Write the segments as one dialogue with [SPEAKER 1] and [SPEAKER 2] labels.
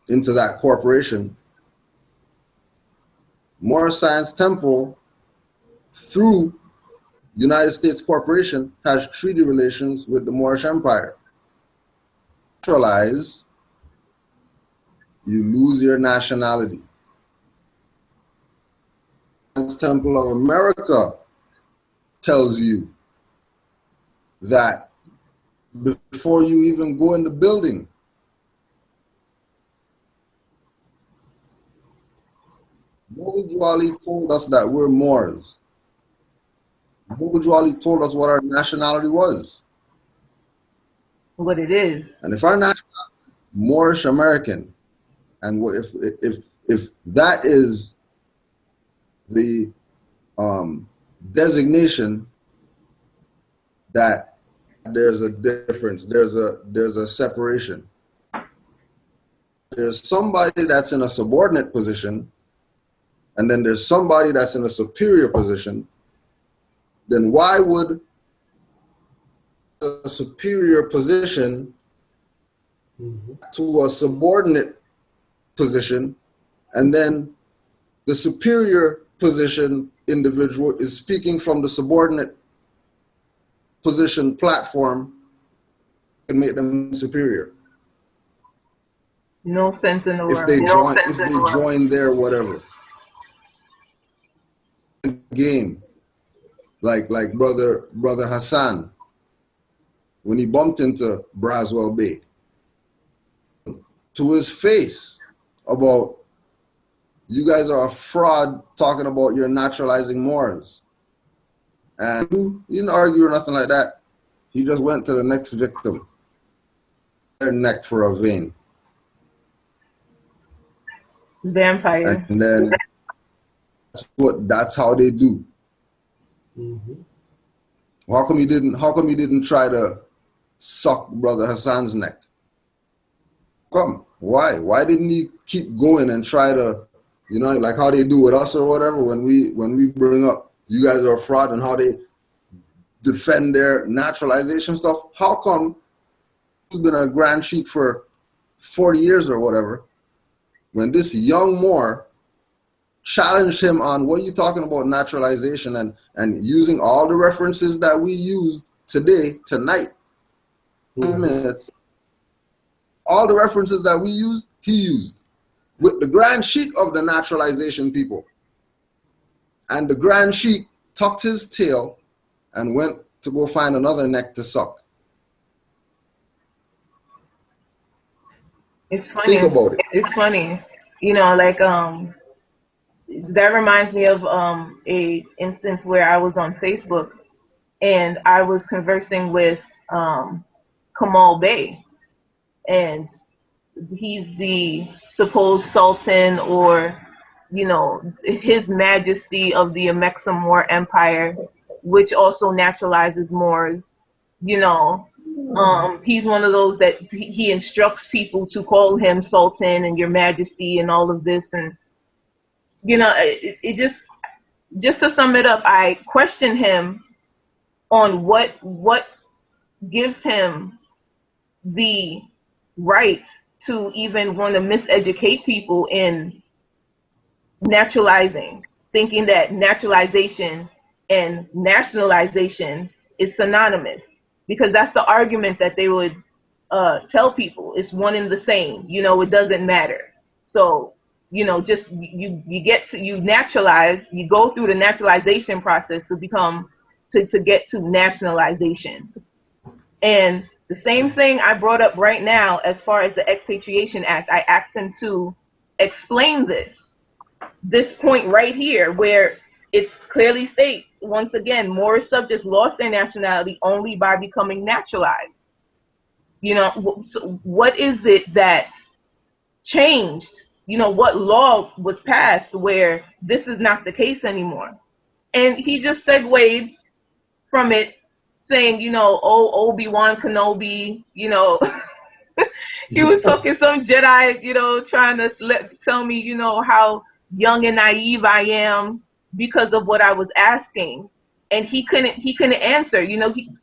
[SPEAKER 1] into that corporation, Moorish Science Temple, through United States Corporation, has treaty relations with the Moorish Empire. Naturalize, you lose your nationality. The Temple of America tells you that before you even go in the building, Muhammad Ali told us that we're Moors. Muhammad Ali told us what our nationality was.
[SPEAKER 2] What it is.
[SPEAKER 1] And if our nationality Moorish American, and if that is the designation, that there's a difference, there's a separation. There's somebody that's in a subordinate position, and then there's somebody that's in a superior position. Then why would a superior position to a subordinate position, and then the superior position individual is speaking from the subordinate position platform and make them superior?
[SPEAKER 2] No sense in the world.
[SPEAKER 1] If they join their whatever game, like brother Hassan, when he bumped into Braswell Bay, to his face, about, you guys are a fraud talking about you're naturalizing Moors. And he didn't argue or nothing like that. He just went to the next victim. Their neck for a vein.
[SPEAKER 2] Vampire.
[SPEAKER 1] And then that's how they do. How come he didn't try to suck Brother Hassan's neck? Come. Why? Why didn't he keep going and try to, like how they do with us or whatever, when we bring up you guys are a fraud and how they defend their naturalization stuff? How come he's been a Grand Sheik for 40 years or whatever, when this young Moor challenged him on, what are you talking about naturalization, and using all the references that we used tonight, 10 minutes, all the references that we used, he used with the Grand Sheik of the naturalization people. And the Grand Sheik tucked his tail and went to go find another neck to suck.
[SPEAKER 2] It's funny.
[SPEAKER 1] Think about it.
[SPEAKER 2] It's funny. That reminds me of a instance where I was on Facebook and I was conversing with Kamal Bey, and he's the supposed sultan, or His Majesty of the Amexem Moor Empire, which also naturalizes Moors. He's one of those that he instructs people to call him Sultan and Your Majesty and all of this, and it just to sum it up, I question him on what gives him the right to even want to miseducate people in naturalizing, thinking that naturalization and nationalization is synonymous, because that's the argument that they would tell people. It's one and the same, it doesn't matter. So just you naturalize, you go through the naturalization process to get to nationalization. And the same thing I brought up right now as far as the Expatriation Act, I asked him to explain this point right here, where it clearly states, once again, Moorish subjects lost their nationality only by becoming naturalized. So what is it that changed? What law was passed where this is not the case anymore? And he just segued from it, saying, Obi-Wan Kenobi, he was talking some Jedi, trying to tell me, how young and naive I am because of what I was asking. And he couldn't answer,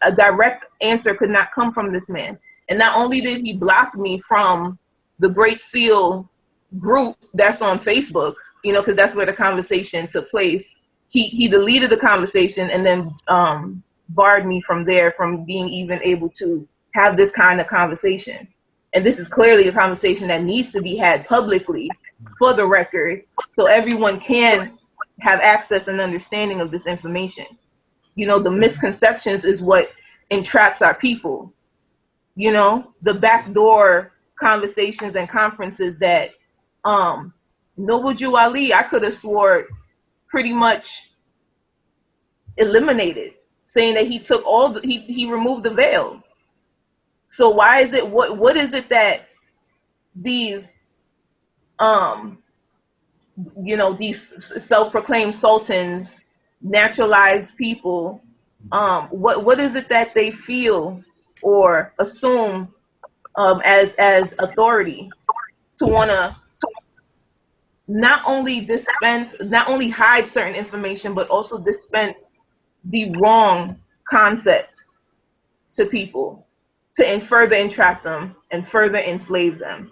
[SPEAKER 2] a direct answer could not come from this man. And not only did he block me from the Great Seal group that's on Facebook, you know, because that's where the conversation took place. He deleted the conversation and then barred me from there from being even able to have this kind of conversation. And this is clearly a conversation that needs to be had publicly for the record, so everyone can have access and understanding of this information. You know, the misconceptions is what entraps our people. You know, the backdoor conversations and conferences that Noble Jew Ali, I could have swore, pretty much eliminated, saying that he took all the, he removed the veil. So why is it, what is it that these you know, these self-proclaimed sultans, naturalized people, what is it that they feel or assume as authority to want to not only hide certain information, but also dispense the wrong concept to people to further entrap them and further enslave them?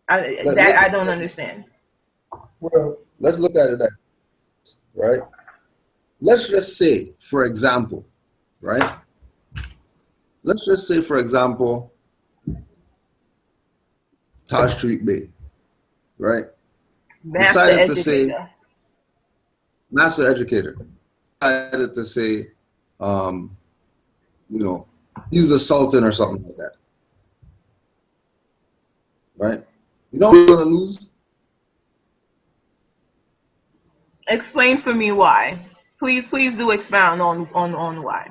[SPEAKER 2] I don't understand.
[SPEAKER 1] Well, let's look at it that, right? Let's just say, for example, right? Let's just say, for example, Taj Street Bay, right? Decided to say, master educator, decided to say, you know, he's a sultan or something like that, right? You know what you're gonna lose?
[SPEAKER 2] Explain for me why. Please do expound on why.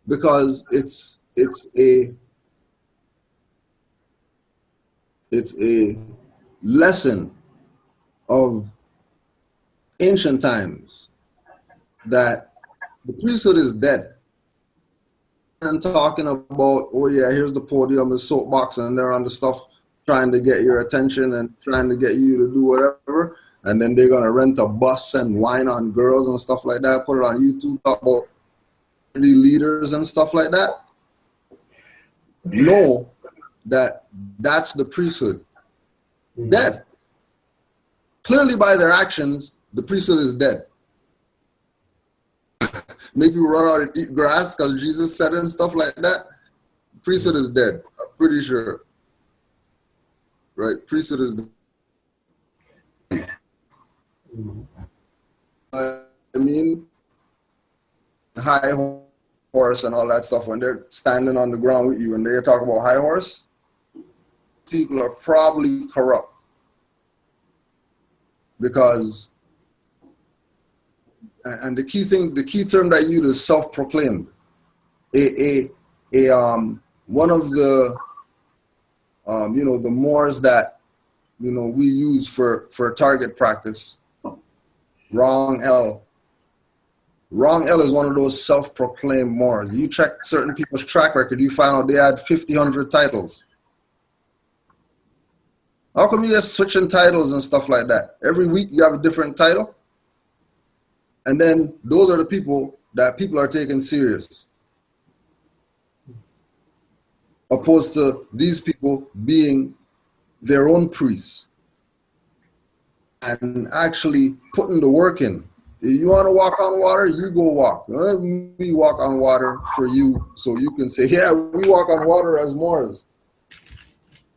[SPEAKER 1] Because it's a lesson of ancient times that the priesthood is dead. And talking about, oh yeah, here's the podium, the soapbox, and they're on the stuff trying to get your attention and trying to get you to do whatever. And then they're gonna rent a bus and whine on girls and stuff like that, put it on YouTube, talk about leaders and stuff like that. Know that that's the priesthood. Dead. Clearly by their actions, the priesthood is dead. Make you run out and eat grass because Jesus said it and stuff like that. Priesthood is dead. I'm pretty sure. Right? Priesthood is dead. I mean, high horse and all that stuff, when they're standing on the ground with you and they talk about high horse, people are probably corrupt. Because, and the key term that you use is self-proclaimed. One of the, you know, the Moors that, you know, we use for target practice, Wrong L. Wrong L is one of those self-proclaimed Moors. You check certain people's track record, you find out they had 50, 100 titles. How come you're switching titles and stuff like that? Every week you have a different title? And then those are the people that people are taking serious. Opposed to these people being their own priests and actually putting the work in. If you want to walk on water, you go walk. We walk on water for you so you can say, yeah, we walk on water as Moors.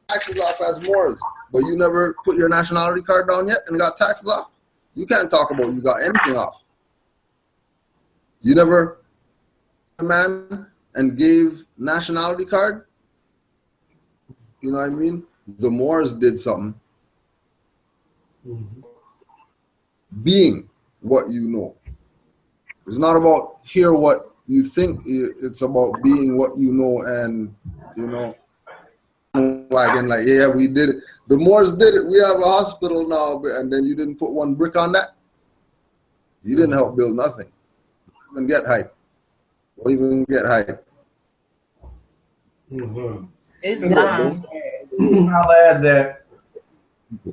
[SPEAKER 1] Taxes off as Moors. But you never put your nationality card down yet and got taxes off? You can't talk about you got anything off. You never a man and gave nationality card? You know what I mean? The Moors did something. Being what you know. It's not about hear what you think, it's about being what you know, and you know, like yeah, we did it. The Moors did it. We have a hospital now, and then you didn't put one brick on that. You didn't help build nothing. Don't even get hype. Don't even get hype.
[SPEAKER 2] It's dumb.
[SPEAKER 3] I'll add that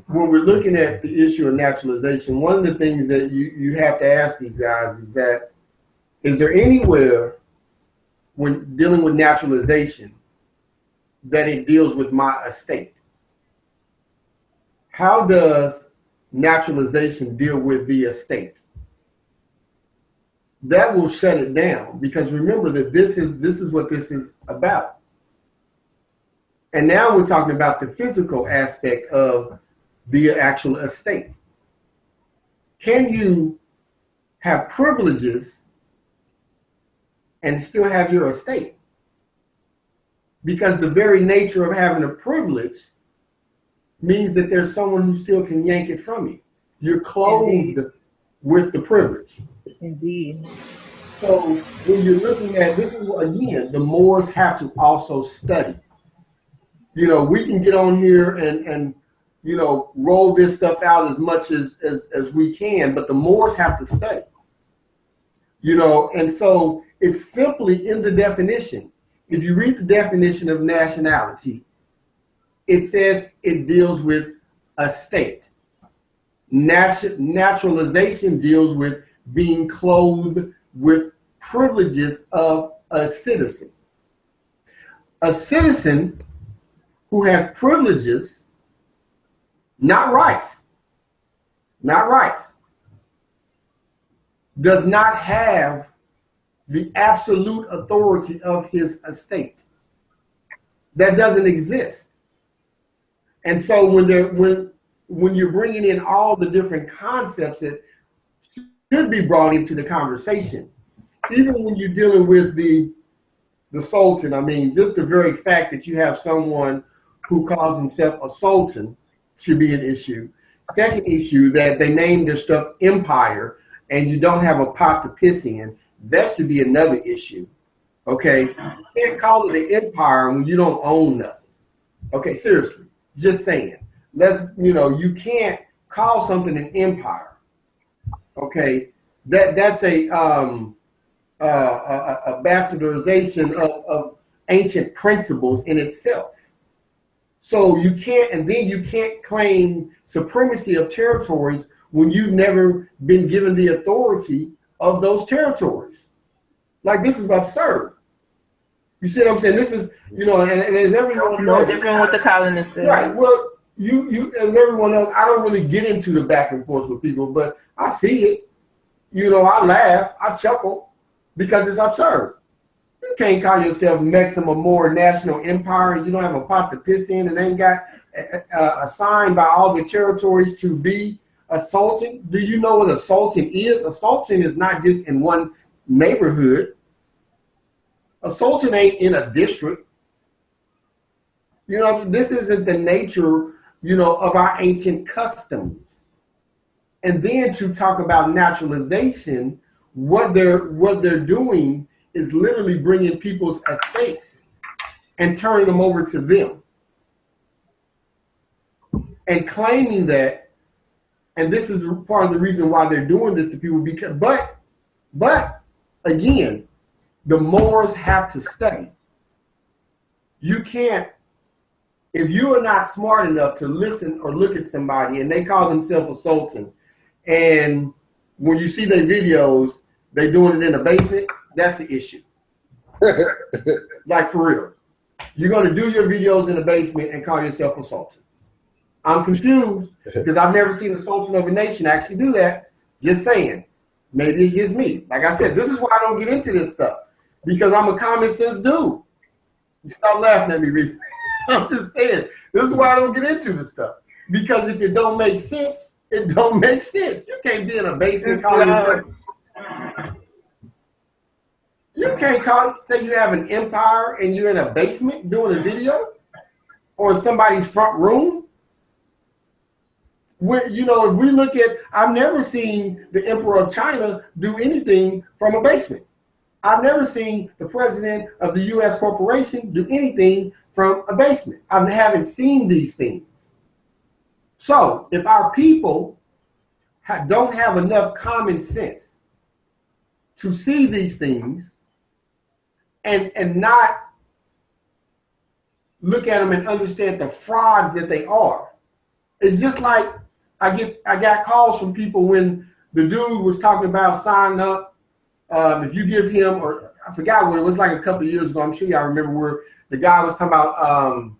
[SPEAKER 3] when we're looking at the issue of naturalization, one of the things that you have to ask these guys is that, is there anywhere when dealing with naturalization that it deals with my estate? how does naturalization deal with the estate? That will shut it down, because remember that this is what this is about. And now we're talking about the physical aspect of the actual estate. Can you have privileges and still have your estate? Because the very nature of having a privilege means that there's someone who still can yank it from you. You're clothed with the privilege.
[SPEAKER 2] Indeed.
[SPEAKER 3] So when you're looking at, this is, again, the Moors have to also study. You know, we can get on here and you know, roll this stuff out as much as we can, but the Moors have to study. You know, and so it's simply in the definition. If you read the definition of nationality, it says it deals with a state. Naturalization deals with being clothed with privileges of a citizen. A citizen who has privileges, not rights, does not have the absolute authority of his estate. That doesn't exist. And so when you're bringing in all the different concepts that should be brought into the conversation, even when you're dealing with the sultan, I mean, just the very fact that you have someone who calls himself a sultan should be an issue. Second issue, that they named their stuff empire and you don't have a pot to piss in, that should be another issue. Okay, you can't call it an empire when you don't own nothing. Okay, seriously, just saying. You can't call something an empire. Okay, that's a bastardization of ancient principles in itself. So you can't, and then you can't claim supremacy of territories when you've never been given the authority of those territories. Like, this is absurd. You see what I'm saying? This is, you know, and as everyone knows,
[SPEAKER 2] no different with the colonists.
[SPEAKER 3] Right. Well, you and everyone else, I don't really get into the back and forth with people, but I see it. You know, I laugh, I chuckle, because it's absurd. You can't call yourself Maximum Moor National Empire and you don't have a pot to piss in and ain't got assigned by all the territories to be a sultan. Do you know what a sultan is? A sultan is not just in one neighborhood. A sultan ain't in a district. You know, this isn't the nature, you know, of our ancient customs. And then to talk about naturalization, what they're doing is literally bringing people's estates and turning them over to them and claiming that. And this is part of the reason why they're doing this to people, because, but again, the Moors have to study. You can't, if you are not smart enough to listen or look at somebody and they call themselves a sultan, and when you see their videos, they doing it in a basement, that's the issue. Like, for real. You're going to do your videos in the basement and call yourself a sultan. I'm confused because I've never seen a sultan of a nation actually do that. Just saying. Maybe it's just me. Like I said, this is why I don't get into this stuff, because I'm a common sense dude. You stop laughing at me, Reese. I'm just saying, this is why I don't get into this stuff. Because if it don't make sense, it don't make sense. You can't be in a basement calling yourself. You can't say you have an empire and you're in a basement doing a video, or in somebody's front room. You know, if we look at, I've never seen the Emperor of China do anything from a basement. I've never seen the president of the U.S. corporation do anything from a basement. I haven't seen these things. So if our people don't have enough common sense to see these things and not look at them and understand the frauds that they are, it's just like I got calls from people when the dude was talking about signing up. If you give him, or I forgot what it was, like a couple of years ago, I'm sure y'all remember, where the guy was talking about